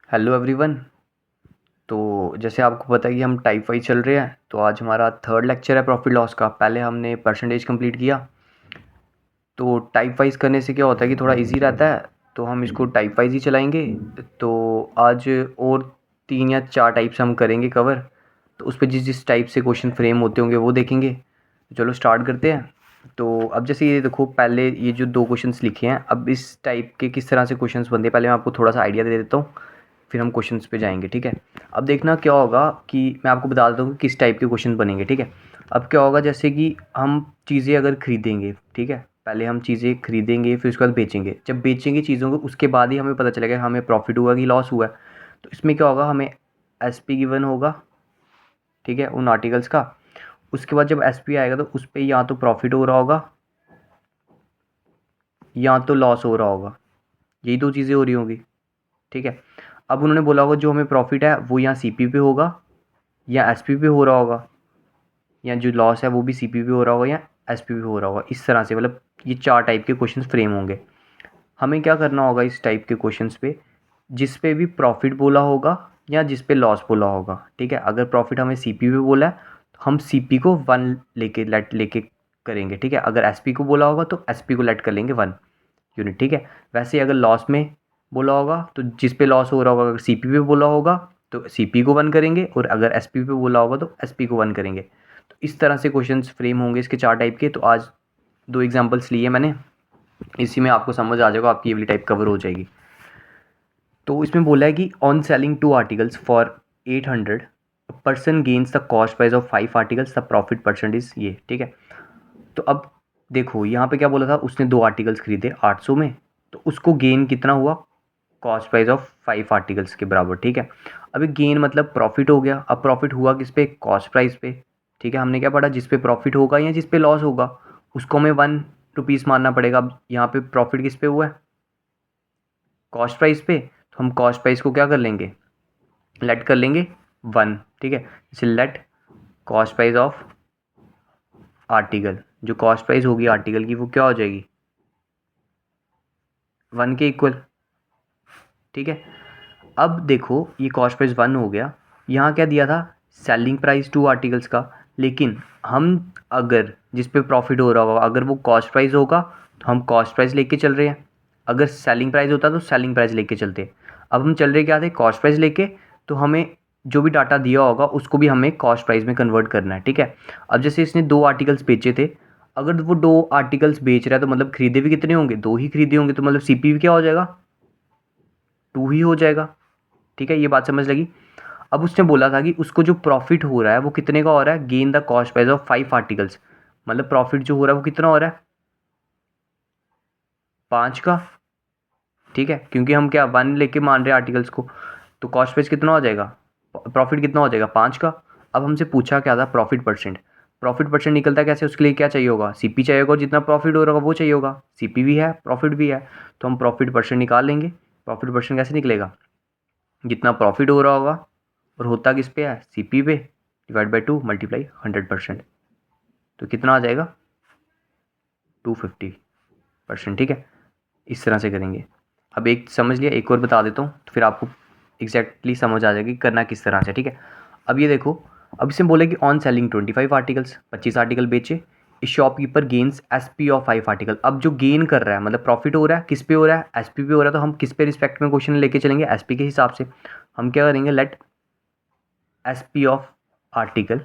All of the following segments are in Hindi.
Hello everyone. तो जैसे आपको पता है कि हम टाइप वाइज चल रहे हैं, तो आज हमारा थर्ड लेक्चर है प्रॉफिट लॉस का। पहले हमने परसेंटेज कंप्लीट किया। तो टाइप वाइज करने से क्या होता है कि थोड़ा इजी रहता है, तो हम इसको टाइप वाइज ही चलाएंगे। तो आज और 3 या 4 टाइप्स हम करेंगे कवर। तो उस पर जिस जिस टाइप से क्वेश्चन फ्रेम होते होंगे वो देखेंगे। चलो स्टार्ट करते हैं। तो अब जैसे ये देखो, पहले ये जो 2 क्वेश्चंस लिखे हैं, अब इस टाइप के किस तरह से क्वेश्चंस बनते हैं पहले मैं आपको थोड़ा सा आइडिया दे देता हूँ, फिर हम क्वेश्चंस पे जाएंगे। ठीक है। अब देखना क्या होगा कि मैं आपको बता देता हूँ कि किस टाइप के क्वेश्चन बनेंगे। ठीक है। अब क्या होगा, जैसे कि हम चीज़ें अगर खरीदेंगे, ठीक है, पहले हम चीज़ें खरीदेंगे फिर उसके बाद बेचेंगे। जब बेचेंगे चीज़ों को, उसके बाद ही हमें पता चलेगा हमें प्रॉफिट हुआ कि लॉस हुआ है। तो इसमें क्या होगा, हमें एस पी गिवन होगा, ठीक है, उन आर्टिकल्स का। उसके बाद जब एस पी आएगा तो उस पर या तो प्रॉफिट हो रहा होगा या तो लॉस हो रहा होगा। यही 2 चीज़ें हो रही होंगी। ठीक है। अब उन्होंने बोला होगा जो हमें प्रॉफिट है वो यहाँ सी पी पे होगा या एस पी पे हो रहा होगा, या जो लॉस है वो भी सी पी पे हो रहा होगा या एस पी पे हो रहा होगा। इस तरह से मतलब ये 4 टाइप के क्वेश्चन फ्रेम होंगे। हमें क्या करना होगा इस टाइप के क्वेश्चंस पे, जिस पे भी प्रॉफिट बोला होगा या जिस पे लॉस बोला होगा। ठीक है। अगर प्रॉफिट हमें सी पी पे बोला है तो हम सी पी को 1 लेके करेंगे। ठीक है। अगर एस पी को बोला होगा तो एस पी को लेट कर लेंगे 1 यूनिट। ठीक है। वैसे अगर लॉस में बोला होगा तो जिस पे लॉस हो रहा होगा, अगर सी पी पे बोला होगा तो सी पी को 1 करेंगे, और अगर एस पी पे बोला होगा तो एस पी को 1 करेंगे। तो इस तरह से क्वेश्चंस फ्रेम होंगे इसके 4 टाइप के। तो आज 2 एग्जांपल्स लिए मैंने, इसी में आपको समझ आ जाएगा, आपकी ये वाली टाइप कवर हो जाएगी। तो इसमें बोला है कि on selling 2 articles for 800 person gains the cost price of 5 articles, the profit percent is ये। ठीक है। तो अब देखो यहाँ पे क्या बोला था, उसने 2 आर्टिकल्स खरीदे 800 में, तो उसको गेन कितना हुआ, कॉस्ट प्राइस ऑफ 5 आर्टिकल्स के बराबर। ठीक है। अभी गेन मतलब प्रॉफिट हो गया। अब प्रॉफिट हुआ किस पे, कॉस्ट प्राइस पे। ठीक है। हमने क्या पढ़ा, जिस पे प्रॉफिट होगा या जिस पे लॉस होगा उसको हमें 1 रुपीज़ मानना पड़ेगा। अब यहाँ पे प्रॉफिट किस पे हुआ है, कॉस्ट प्राइस पे। तो हम कॉस्ट प्राइस को क्या कर लेंगे, लेट कर लेंगे 1। ठीक है। जैसे let cost price of article, जो कॉस्ट प्राइस होगी आर्टिकल की वो क्या हो जाएगी, 1 के इक्वल। ठीक है। अब देखो ये कॉस्ट प्राइस 1 हो गया। यहाँ क्या दिया था, सेलिंग प्राइस 2 आर्टिकल्स का। लेकिन हम अगर जिस पे प्रॉफिट हो रहा होगा अगर वो कॉस्ट प्राइस होगा तो हम कॉस्ट प्राइस लेके चल रहे हैं, अगर सेलिंग प्राइस होता तो सेलिंग प्राइस लेके चलते। अब हम चल रहे क्या थे, कॉस्ट प्राइस लेके। तो हमें जो भी डाटा दिया होगा उसको भी हमें कॉस्ट प्राइस में कन्वर्ट करना है। ठीक है। अब जैसे इसने 2 आर्टिकल्स बेचे थे, अगर वो 2 आर्टिकल्स बेच रहा है तो मतलब खरीदे भी कितने होंगे, 2 ही खरीदे होंगे, तो मतलब सी पी क्या हो जाएगा, 2 ही हो जाएगा। ठीक है। ये बात समझ लगी। अब उसने बोला था कि उसको जो प्रॉफिट हो रहा है वो कितने का हो रहा है, gain the cost price of 5 articles. मतलब प्रॉफिट जो हो रहा है वो कितना हो रहा है, 5 का। ठीक है। क्योंकि हम क्या 1 लेके मान रहे हैं आर्टिकल्स को, तो कॉस्ट प्राइस कितना हो जाएगा, प्रॉफिट कितना हो जाएगा, 5 का। अब हमसे पूछा क्या था, प्रॉफिट परसेंट। प्रॉफिट परसेंट निकलता है कैसे, उसके लिए क्या चाहिए होगा, सी पी चाहिए होगा, जितना प्रॉफिट हो रहा होगा वो चाहिए होगा। सी पी भी है, प्रॉफिट भी है, तो हम प्रॉफिट परसेंट निकाल लेंगे। प्रॉफिट परसेंट कैसे निकलेगा, जितना प्रॉफिट हो रहा होगा और होता किस पे है, सी पी पे, डिवाइड बाई 2 मल्टीप्लाई 100%। तो कितना आ जाएगा, 250%। ठीक है। इस तरह से करेंगे। अब एक समझ लिया, एक और बता देता हूँ तो फिर आपको एग्जैक्टली समझ आ जाएगी कि करना किस तरह से। ठीक है। अब ये देखो, अब इसमें बोले कि ऑन सेलिंग 25 आर्टिकल्स, 25 आर्टिकल बेचे, इस shopkeeper gains S P of 5 article. अब जो गेन कर रहा है मतलब प्रॉफिट हो रहा है किस पे हो रहा है, एस पी पे हो रहा है। तो हम किस पे रिस्पेक्ट में क्वेश्चन लेके चलेंगे, एस पी के हिसाब से। हम क्या करेंगे, let S P of article.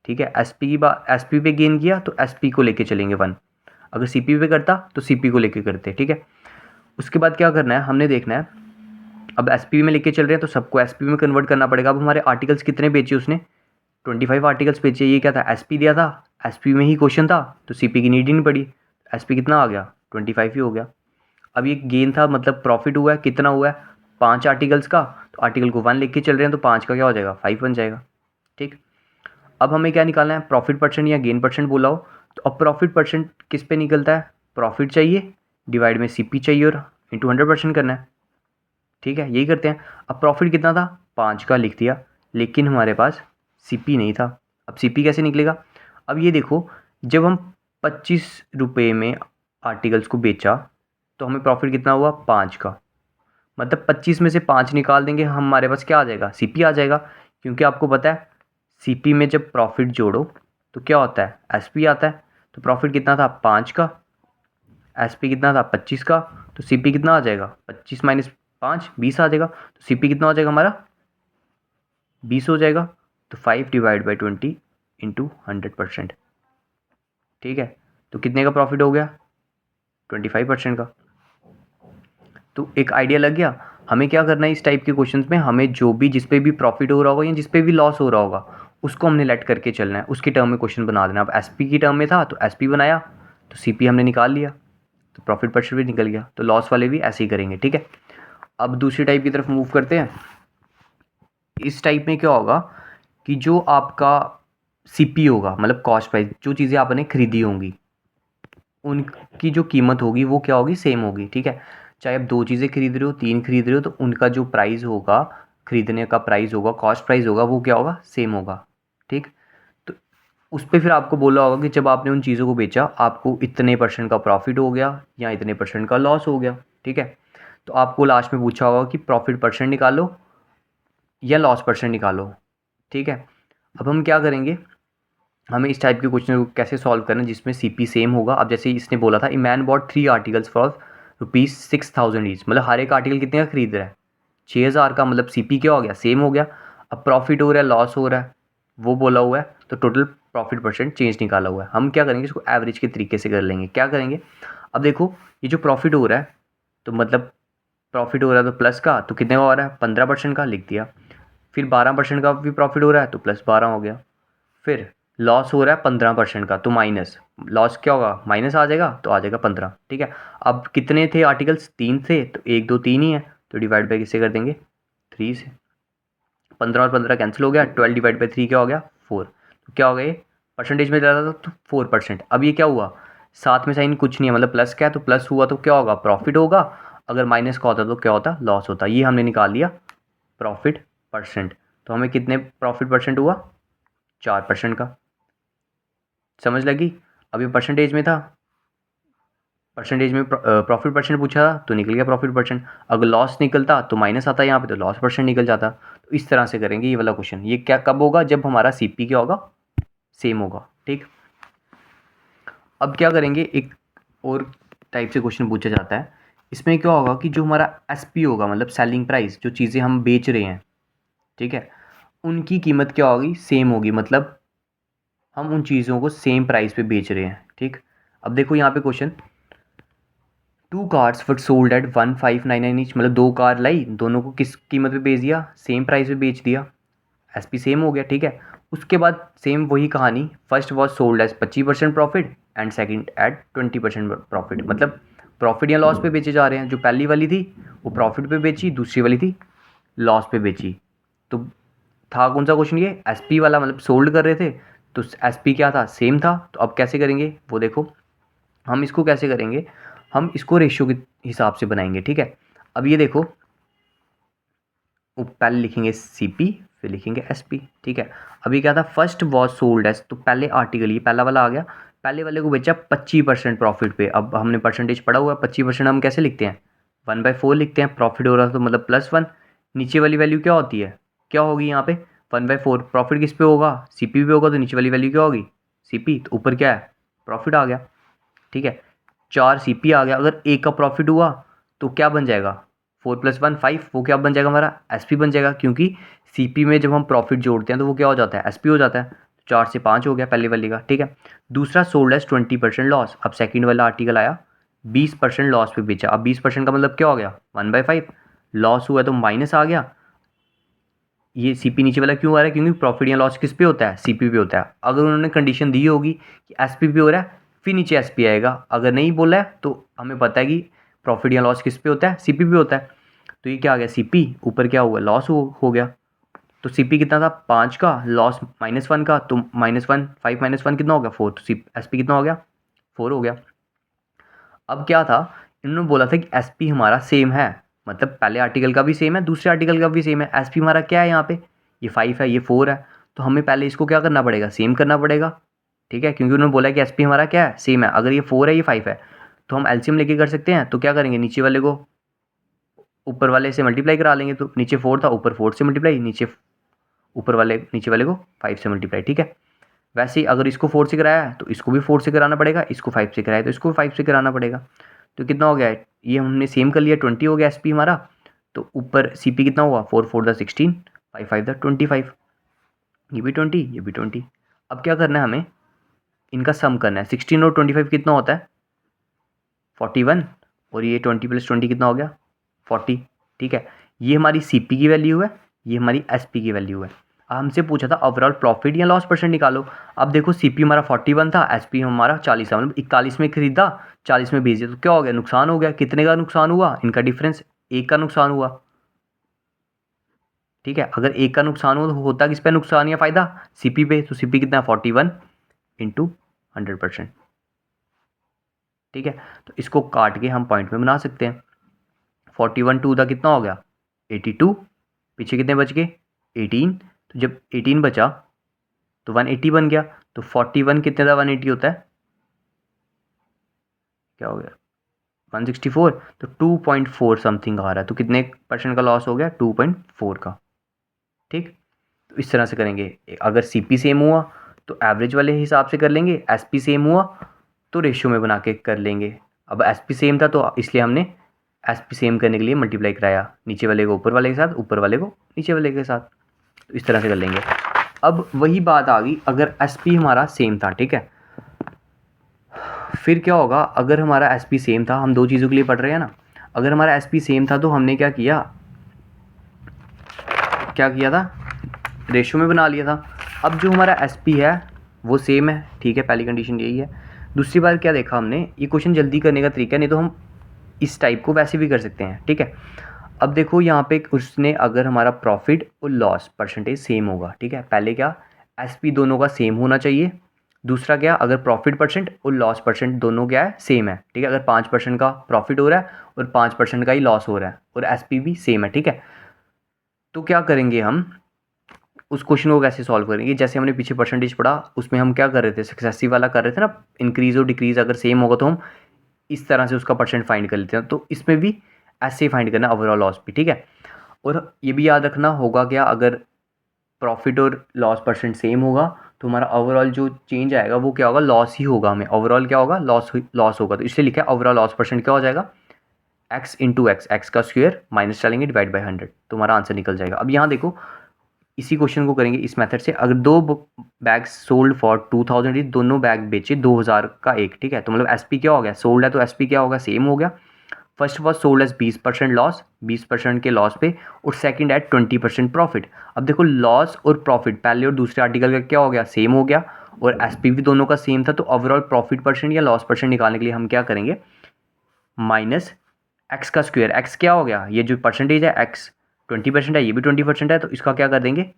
ठीक है। एस पी की बात, एस पी पे गेन किया तो एस पी को लेके चलेंगे 1। अगर सी पी पे करता तो सी पी को लेके करते। ठीक है। उसके बाद क्या करना है, हमने देखना है, अब एस पी में लेके चल रहे हैं तो सबको एस पी में कन्वर्ट करना पड़ेगा। अब हमारे आर्टिकल्स कितने बेचे उसने, 25 आर्टिकल्स बेचे। ये क्या था, एस पी दिया था, एस पी में ही क्वेश्चन था तो सी पी की नीड ही नहीं पड़ी। एस पी कितना आ गया, 25 ही हो गया। अब ये गेन था मतलब प्रॉफिट हुआ है, कितना हुआ है, 5 आर्टिकल्स का। तो आर्टिकल को 1 लेके चल रहे हैं तो 5 का क्या हो जाएगा, 5 बन जाएगा। ठीक। अब हमें क्या निकालना है, प्रॉफिट परसेंट या गेन परसेंट बोला हो। तो अब प्रॉफिट परसेंट किस पे निकलता है, प्रॉफिट चाहिए डिवाइड में सी पी चाहिए और इंटू 100% करना है। ठीक है। यही करते हैं। अब प्रॉफिट कितना था, 5 का लिख दिया, लेकिन हमारे पास सी पी नहीं था। अब सी पी कैसे निकलेगा, अब ये देखो, जब हम 25 रुपये में आर्टिकल्स को बेचा तो हमें प्रॉफिट कितना हुआ, 5 का। मतलब 25 में से 5 निकाल देंगे, हमारे पास क्या आ जाएगा, सीपी आ जाएगा। क्योंकि आपको पता है सीपी में जब प्रॉफिट जोड़ो तो क्या होता है, एसपी आता है। तो प्रॉफिट कितना था 5 का, एसपी कितना था 25 का, तो सीपी कितना आ जाएगा 25 माइनस 5 20 आ जाएगा। तो सीपी कितना हो जाएगा हमारा 20 हो जाएगा। तो 5/20 इंटू 100%, ठीक है। तो कितने का प्रॉफिट हो गया 25% का। तो एक आइडिया लग गया। हमें क्या करना है इस टाइप के क्वेश्चंस में, हमें जो भी जिस पे भी प्रॉफिट हो रहा होगा या जिस पे भी लॉस हो रहा होगा उसको हमने लेट करके चलना है, उसकी टर्म में क्वेश्चन बना देना। अब एसपी की टर्म में था तो एसपी बनाया, तो सीपी हमने निकाल लिया, तो प्रॉफिट पर शेयर भी निकल गया। तो लॉस वाले भी ऐसे ही करेंगे, ठीक है। अब दूसरी टाइप की तरफ मूव करते हैं। इस टाइप में क्या होगा कि जो आपका सीपी होगा, मतलब कॉस्ट प्राइस, जो चीज़ें आपने खरीदी होंगी उनकी जो कीमत होगी वो क्या होगी, सेम होगी, ठीक है। चाहे आप 2 चीज़ें खरीद रहे हो 3 खरीद रहे हो, तो उनका जो प्राइस होगा, खरीदने का प्राइस होगा, कॉस्ट प्राइस होगा, वो क्या होगा, सेम होगा, ठीक। तो उस पे फिर आपको बोला होगा कि जब आपने उन चीज़ों को बेचा आपको इतने % का प्रॉफिट हो गया या इतने % का लॉस हो गया, ठीक है। तो आपको लास्ट में पूछा होगा कि प्रॉफिट % निकालो या लॉस % निकालो, ठीक है। अब हम क्या करेंगे, हमें इस टाइप के क्वेश्चन को कैसे सॉल्व करना है जिसमें सीपी सेम होगा। अब जैसे इसने बोला था, a man bot 3 articles for ₹6,000 each, मतलब हर एक आर्टिकल कितने का खरीद रहा है 6,000 का, मतलब सीपी क्या हो गया, सेम हो गया। अब प्रॉफिट हो रहा है लॉस हो रहा है वो बोला हुआ है, तो टोटल प्रॉफिट % चेंज निकाला हुआ है। हम क्या करेंगे, इसको एवरेज के तरीके से कर लेंगे। क्या करेंगे, अब देखो ये जो प्रॉफिट हो रहा है, तो मतलब प्रॉफिट हो रहा है तो प्लस का, तो कितने का हो रहा है 15% का लिख दिया। फिर 12% का भी प्रॉफिट हो रहा है तो प्लस 12 हो गया। फिर लॉस हो रहा है 15% का, तो माइनस, लॉस क्या होगा माइनस आ जाएगा, तो आ जाएगा 15, ठीक है। अब कितने थे आर्टिकल्स, 3 थे, तो 1 2 3 ही है, तो डिवाइड बाई किससे कर देंगे 3 से। 15 और 15 कैंसिल हो गया, 12 डिवाइड बाई 3 क्या हो गया 4। तो क्या हो गया, ये परसेंटेज में ज़्यादा था तो 4%। अब ये क्या हुआ, साथ में साइन कुछ नहीं है, मतलब प्लस क्या है, तो प्लस हुआ तो क्या होगा प्रॉफिट होगा, अगर माइनस का होता तो क्या होता लॉस होता। ये हमने निकाल लिया प्रॉफिट %। तो हमें कितने प्रॉफिट % हुआ 4% का, समझ लगी। अब ये परसेंटेज में था, परसेंटेज में प्रॉफिट % पूछा था तो निकल गया प्रॉफिट %। अगर लॉस निकलता तो माइनस आता यहाँ पे, तो लॉस % निकल जाता। तो इस तरह से करेंगे ये वाला क्वेश्चन। ये क्या कब होगा, जब हमारा सीपी क्या होगा, सेम होगा, ठीक। अब क्या करेंगे, एक और टाइप से क्वेश्चन पूछा जाता है। इसमें क्या होगा कि जो हमारा एसपी होगा, मतलब सेलिंग प्राइस, जो चीज़ें हम बेच रहे हैं, ठीक है, उनकी कीमत क्या होगी, सेम होगी। मतलब हम उन चीज़ों को सेम प्राइस पे बेच रहे हैं, ठीक। अब देखो यहाँ पे question, 2 cars were sold at 1599 each, मतलब 2 कार लाई, दोनों को किस कीमत पे बेच दिया, सेम प्राइस पे बेच दिया, एसपी सेम हो गया, ठीक है। उसके बाद सेम वही कहानी, first was sold at 25% profit and second at 20% profit, मतलब प्रॉफिट या लॉस पे बेचे जा रहे हैं। जो पहली वाली थी वो प्रॉफिट पे बेची, दूसरी वाली थी लॉस पे बेची। तो था कौन सा क्वेश्चन, ये एसपी वाला, मतलब सोल्ड कर रहे थे तो एसपी क्या था, सेम था। तो अब कैसे करेंगे वो देखो, हम इसको कैसे करेंगे, हम इसको रेशियो के हिसाब से बनाएंगे, ठीक है। अब ये देखो, वो पहले लिखेंगे सीपी फिर लिखेंगे एसपी, ठीक है। अभी क्या था, फर्स्ट वॉज सोल्ड एज, तो पहले आर्टिकल ये पहला वाला आ गया, पहले वाले को बेचा 25% प्रॉफिट पे। अब हमने परसेंटेज पढ़ा हुआ है, 25% हम कैसे लिखते हैं 1/4 लिखते हैं, प्रॉफिट हो रहा था तो मतलब +1। नीचे वाली वैल्यू क्या होती है, क्या होगी यहाँ पे 1/4, प्रॉफिट किस पे होगा सीपी पे होगा, तो नीचे वाली वैल्यू क्या होगी सीपी, तो ऊपर क्या है प्रॉफिट आ गया, ठीक है। 4 सीपी आ गया। अगर एक का प्रॉफिट हुआ तो क्या बन जाएगा 4 + 1 5, वो क्या बन जाएगा हमारा एसपी बन जाएगा, क्योंकि सीपी में जब हम प्रॉफिट जोड़ते हैं तो वो क्या हो जाता है एसपी हो जाता है। 4 से 5 हो गया पहले वाले का, ठीक है। दूसरा सोल्ड एज 20% लॉस। अब सेकंड वाला आर्टिकल आया 20% लॉस पे बेचा। अब 20% का मतलब क्या हो गया 1/5, लॉस हुआ तो माइनस आ गया। ये सीपी नीचे वाला क्यों आ रहा है, क्योंकि प्रॉफिट या लॉस किस पे होता है सीपी पे होता है। अगर उन्होंने कंडीशन दी होगी कि एसपी पे हो रहा है फिर नीचे एसपी आएगा, अगर नहीं बोला है तो हमें पता है कि प्रॉफिट या लॉस किस पे होता है सीपी पे होता है। तो ये क्या आ गया सीपी, ऊपर क्या हुआ लॉस हो गया। तो सीपी कितना था 5 का, लॉस -1 का, तो -1 5 -1 कितना हो गया 4, तो एसपी कितना हो गया 4 हो गया। अब क्या था, इन्होंने बोला था कि एसपी हमारा सेम है, मतलब पहले आर्टिकल का भी सेम है दूसरे आर्टिकल का भी सेम है। एसपी हमारा क्या है यहाँ पे, ये 5 है ये 4 है, तो हमें पहले इसको क्या करना पड़ेगा सेम करना पड़ेगा, ठीक है। क्योंकि उन्होंने बोला कि एसपी हमारा क्या है सेम है, अगर ये 4 है ये 5 है तो हम एलसीएम लेके कर सकते हैं। तो क्या करेंगे नीचे वाले को ऊपर वाले से मल्टीप्लाई करा लेंगे, तो नीचे 4 था, ऊपर 4 से मल्टीप्लाई, नीचे वाले को 5 से मल्टीप्लाई, ठीक है। वैसे ही अगर इसको 4 से कराया है तो इसको भी 4 से कराना पड़ेगा, इसको 5 से कराया तो इसको भी 5 से कराना पड़ेगा। तो कितना हो गया है, ये हमने सेम कर लिया, 20 हो गया एस हमारा। तो ऊपर सी कितना हुआ, 4 4 द 16, 5 5 द 25, ये भी 20, ये भी 20। अब क्या करना है हमें, इनका सम करना है। 16 और 25 कितना होता है, 41, और ये 20 + 20 कितना हो गया, 40, ठीक है। ये हमारी सी की वैल्यू है, ये हमारी एस की वैल्यू है। हमसे पूछा था ओवरऑल प्रॉफिट या लॉस परसेंट निकालो। अब देखो सी हमारा 41 था, एस हमारा 40 था, मतलब 41 में खरीदा, 40 में बेच दिया, तो क्या हो गया, नुकसान हो गया। कितने का नुकसान हुआ, इनका डिफरेंस 1 का नुकसान हुआ, ठीक है। अगर 1 का नुकसान हो तो होता किस पे नुकसान या फ़ायदा, सी पे। तो सी कितना है, 41 × 100%, ठीक है। तो इसको काट के हम पॉइंट में बना सकते हैं। 41 2 का कितना हो गया, 82, पीछे कितने बच गए, 18। तो जब 18 बचा तो 180 बन गया। तो 41 कितने का 180 होता है, क्या हो गया, 164। तो 2.4 समथिंग आ रहा है, तो कितने % का लॉस हो गया, 2.4 का, ठीक। तो इस तरह से करेंगे। अगर सी सेम हुआ तो एवरेज वाले हिसाब से कर लेंगे, एस सेम हुआ तो रेशियो में बना के कर लेंगे। अब एस सेम था तो इसलिए हमने एस सेम करने के लिए मल्टीप्लाई कराया, नीचे वाले को ऊपर वाले के साथ, ऊपर वाले को नीचे वाले के साथ। तो इस तरह से कर लेंगे। अब वही बात आ गई, अगर एस हमारा सेम था, ठीक है, फिर क्या होगा, अगर हमारा एस सेम था, हम दो चीज़ों के लिए पढ़ रहे हैं ना। अगर हमारा एस सेम था तो हमने क्या किया था, रेशियो में बना लिया था। अब जो हमारा एस है वो सेम है, ठीक है, पहली कंडीशन यही है। दूसरी बार क्या देखा हमने, ये क्वेश्चन जल्दी करने का तरीका है, नहीं तो हम इस टाइप को वैसे भी कर सकते हैं, ठीक है। अब देखो यहाँ पे उसने, अगर हमारा प्रॉफिट और लॉस परसेंटेज सेम होगा, ठीक है, पहले क्या, एस दोनों का सेम होना चाहिए। दूसरा क्या, अगर प्रॉफिट परसेंट और लॉस परसेंट दोनों क्या है, सेम है, ठीक है। अगर 5% का प्रॉफिट हो रहा है और 5% का ही लॉस हो रहा है और एस भी सेम है, ठीक है। तो क्या करेंगे हम, उस क्वेश्चन को कैसे सॉल्व करेंगे, जैसे हमने पीछे परसेंटेज पढ़ा उसमें हम क्या कर रहे थे, सक्सेसिव वाला कर रहे थे ना, इंक्रीज और डिक्रीज अगर सेम होगा तो हम इस तरह से उसका परसेंट फाइंड कर लेते हैं। तो इसमें भी ऐसे ही फाइंड करना ओवरऑल लॉस भी, ठीक है। और ये भी याद रखना होगा क्या, अगर प्रॉफिट और लॉस परसेंट सेम होगा तो हमारा ओवरऑल जो चेंज आएगा वो क्या होगा, लॉस ही होगा। हमें ओवरऑल क्या होगा, लॉस होगा। तो इसलिए लिखा है ओवरऑल लॉस परसेंट क्या हो जाएगा, x × x का स्क्वायर माइनस डालेंगे डिवाइड बाई 100, तो हमारा आंसर निकल जाएगा। अब यहाँ देखो, इसी क्वेश्चन को करेंगे इस मेथड से। अगर दो बैग्स सोल्ड फॉर 2000, दोनों बैग बेचे 2000 का एक, ठीक है। तो मतलब एस क्या हो गया, सोल्ड है तो एस क्या होगा, सेम हो गया। First was sold at 20% loss, 20% के लॉस पे, और सेकंड एट 20% प्रॉफिट। अब देखो लॉस और प्रॉफिट पहले और दूसरे आर्टिकल का क्या हो गया, सेम हो गया, और एस भी दोनों का सेम था। तो ओवरऑल प्रॉफिट परसेंट या लॉस परसेंट निकालने के लिए हम क्या करेंगे, माइनस एक्स का स्क्वायर। एक्स क्या हो गया, ये जो परसेंटेज है एक्स 20% है, ये भी 20% है, तो इसका क्या कर देंगे,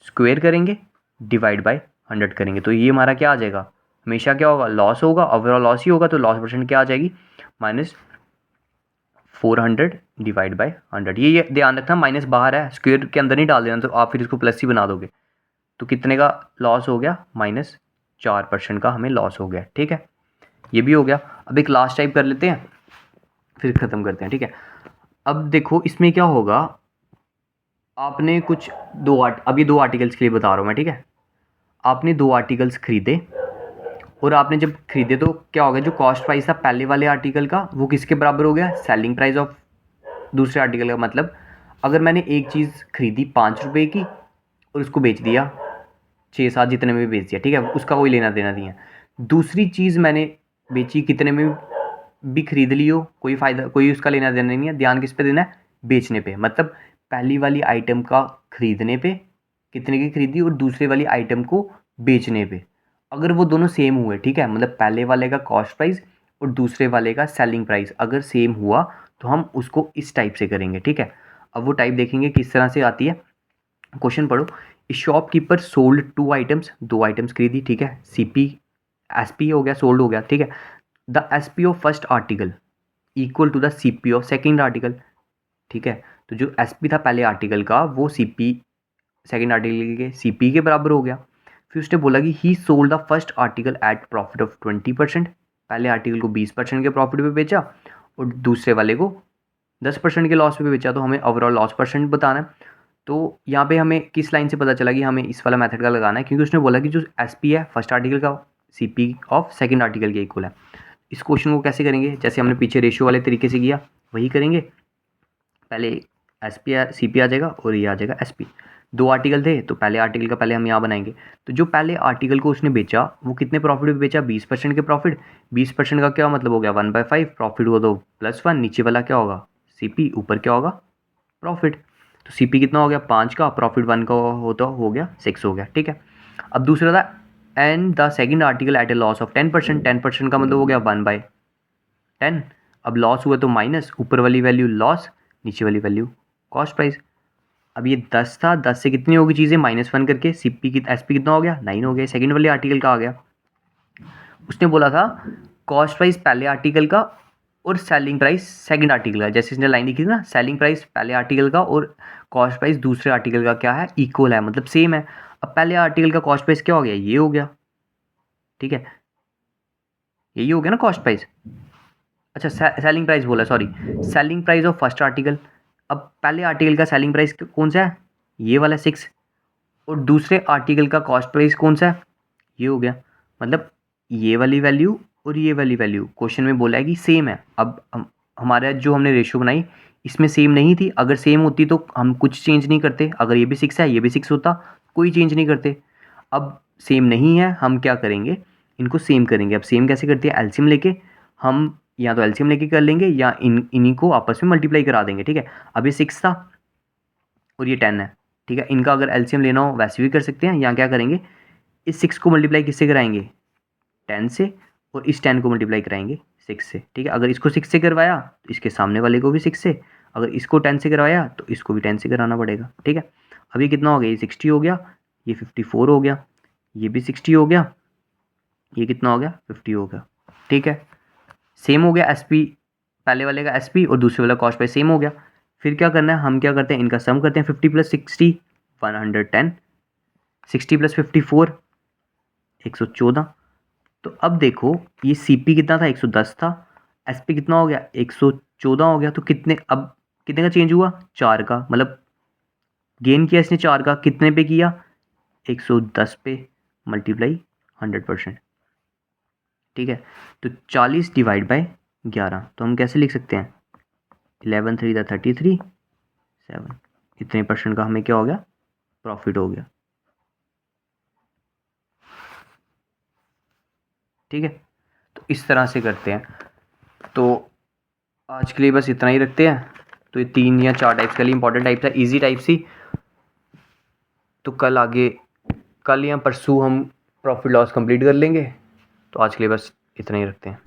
स्क्वायर करेंगे डिवाइड बाय 100 करेंगे। तो ये हमारा क्या आ जाएगा, हमेशा क्या होगा, लॉस होगा, ओवरऑल लॉस ही होगा। तो लॉस परसेंट क्या आ जाएगी, -400 डिवाइड बाय 100। ये ध्यान रखना, माइनस बाहर है, स्क्वायर के अंदर नहीं डाल देना, तो आप फिर इसको प्लस ही बना दोगे। तो कितने का लॉस हो गया, -4% का हमें लॉस हो गया, ठीक है। ये भी हो गया। अब एक लास्ट टाइप कर लेते हैं फिर ख़त्म करते हैं, ठीक है। अब देखो इसमें क्या होगा, आपने कुछ अभी दो आर्टिकल्स के लिए बता रहा हूँ मैं, ठीक है। आपने 2 आर्टिकल्स खरीदे, और आपने जब खरीदे तो क्या हो गया, जो कॉस्ट प्राइस था पहले वाले आर्टिकल का वो किसके बराबर हो गया, सेलिंग प्राइस ऑफ दूसरे आर्टिकल का। मतलब अगर मैंने एक चीज़ खरीदी 5 रुपये की और उसको बेच दिया 6 7 जितने में भी बेच दिया, ठीक है, उसका कोई लेना देना नहीं है। दूसरी चीज़ मैंने बेची कितने में भी खरीद ली हो, कोई फ़ायदा, कोई उसका लेना देना नहीं है। ध्यान किस पे देना है, बेचने पे। मतलब पहली वाली आइटम का खरीदने पे कितने की खरीदी और दूसरे वाली आइटम को बेचने पे, अगर वो दोनों सेम हुए, ठीक है, मतलब पहले वाले का कॉस्ट प्राइस और दूसरे वाले का सेलिंग प्राइस अगर सेम हुआ तो हम उसको इस टाइप से करेंगे, ठीक है। अब वो टाइप देखेंगे किस तरह से आती है। क्वेश्चन पढ़ो, शॉपकीपर सोल्ड 2 आइटम्स, 2 आइटम्स खरीदी, ठीक है। सीपी एसपी हो गया, सोल्ड हो गया, ठीक है। The SP of first article equal to the CP of second article, ठीक है। तो जो एसपी था पहले आर्टिकल का वो सीपी सेकेंड आर्टिकल के सीपी के बराबर हो गया। फिर उसने बोला कि he sold the first article at profit of 20%, पहले आर्टिकल को 20% के प्रॉफिट पे बेचा और दूसरे वाले को 10% के लॉस पे बेचा तो हमें ओवरऑल लॉस परसेंट बताना है। तो यहाँ पे हमें किस लाइन से पता चला कि हमें इस वाला मेथड का लगाना है, क्योंकि उसने बोला कि जो SP है फर्स्ट आर्टिकल का CP ऑफ सेकंड आर्टिकल के इक्वल है। इस क्वेश्चन को कैसे करेंगे, जैसे हमने पीछे रेशियो वाले तरीके से किया वही करेंगे। पहले SP CP आ जाएगा और ये आ जाएगा SP। 2 आर्टिकल थे तो पहले आर्टिकल का पहले हम यहाँ बनाएंगे। तो जो पहले आर्टिकल को उसने बेचा वो कितने प्रॉफिट पे बेचा, 20% के प्रॉफिट। 20% का क्या मतलब हो गया 1/5, प्रॉफिट हुआ तो +1, नीचे वाला क्या होगा CP, ऊपर क्या होगा प्रॉफिट। तो CP कितना हो गया 5 का, प्रॉफिट 1 का होता हो गया 6 हो गया, ठीक है। अब दूसरा था and the second article at a loss of 10%। 10% का मतलब हो गया 1/10। अब लॉस हुआ तो माइनस, ऊपर वाली वैल्यू लॉस, नीचे वाली वैल्यू कॉस्ट प्राइस। अब ये 10 था, 10 से कितनी होगी चीज़ें -1 करके CP की SP कितना हो गया 9 हो गया, सेकंड वाले आर्टिकल का आ गया। उसने बोला था कॉस्ट प्राइस पहले आर्टिकल का और सेलिंग प्राइस सेकंड आर्टिकल का, जैसे इसने लाइन लिखी थी ना, सेलिंग प्राइस पहले आर्टिकल का और कॉस्ट प्राइस दूसरे आर्टिकल का क्या है इक्वल है, मतलब सेम है। अब पहले आर्टिकल का कॉस्ट प्राइस क्या हो गया, ये हो गया, ठीक है, यही हो गया ना कॉस्ट प्राइस। अच्छा सेलिंग प्राइस बोला, sorry, selling price of first article. अब पहले आर्टिकल का सेलिंग प्राइस कौन सा है, ये वाला 6, और दूसरे आर्टिकल का कॉस्ट प्राइस कौन सा है, ये हो गया। मतलब ये वाली वैल्यू और ये वाली वैल्यू क्वेश्चन में बोला है कि सेम है। अब हमारा जो हमने रेशियो बनाई इसमें सेम नहीं थी, अगर सेम होती तो हम कुछ चेंज नहीं करते, अगर ये भी 6 है ये भी 6 होता कोई चेंज नहीं करते। अब सेम नहीं है, हम क्या करेंगे इनको सेम करेंगे। अब सेम कैसे करते हैं, एलसीएम लेके, हम या तो एलसीएम लेके कर लेंगे या इन्हीं को आपस में मल्टीप्लाई करा देंगे, ठीक है। अब ये 6 था और ये 10 है, ठीक है, इनका अगर एलसीएम लेना हो वैसे भी कर सकते हैं, या क्या करेंगे इस 6 को मल्टीप्लाई किससे कराएंगे 10 से, और इस 10 को मल्टीप्लाई कराएंगे 6 से, ठीक है। अगर इसको 6 से करवाया तो इसके सामने वाले को भी 6 से, अगर इसको 10 से करवाया तो इसको भी 10 से कराना पड़ेगा, ठीक है। अब ये कितना हो गया, ये 60 हो गया, ये 54 हो गया, ये भी 60 हो गया, ये कितना हो गया 50 हो गया, ठीक है। सेम हो गया SP, पहले वाले का SP और दूसरे वाला कॉस्ट प्राइस सेम हो गया। फिर क्या करना है, हम क्या करते हैं इनका सम करते हैं, 50 + 60 110, 60 + 54 114। तो अब देखो ये CP कितना था 110 था, SP कितना हो गया 114 हो गया। तो कितने, अब कितने का चेंज हुआ 4 का, मतलब गेन किया इसने 4 का, कितने पे किया 110 पे मल्टीप्लाई 100%, ठीक है। तो 40 डिवाइड बाय 11, तो हम कैसे लिख सकते हैं 11 3 33 7, इतने % का हमें क्या हो गया प्रॉफिट हो गया, ठीक है। तो इस तरह से करते हैं। तो आज के लिए बस इतना ही रखते हैं। तो ये 3 या 4 टाइप्स के लिए इंपॉर्टेंट टाइप्स है, इजी टाइप्स ही। तो कल या परसों हम प्रॉफिट लॉस कंप्लीट कर लेंगे। तो आज के लिए बस इतना ही रखते हैं।